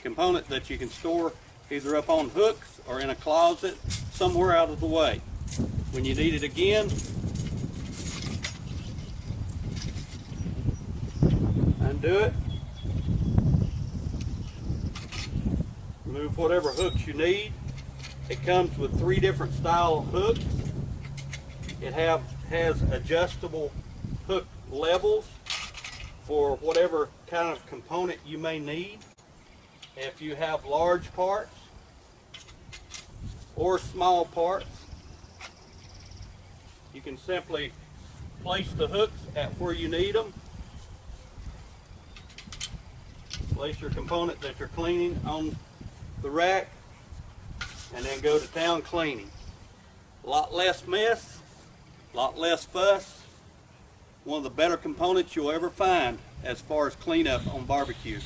component that you can store either up on hooks or in a closet somewhere out of the way. When you need it again, undo it, remove whatever hooks you need. It comes with 3 different style hooks. It has adjustable hook levels for whatever kind of component you may need. If you have large parts or small parts, you can simply place the hooks at where you need them. Place your component that you're cleaning on the rack, and then go to town cleaning. A lot less mess, a lot less fuss. One of the better components you'll ever find as far as cleanup on barbecues.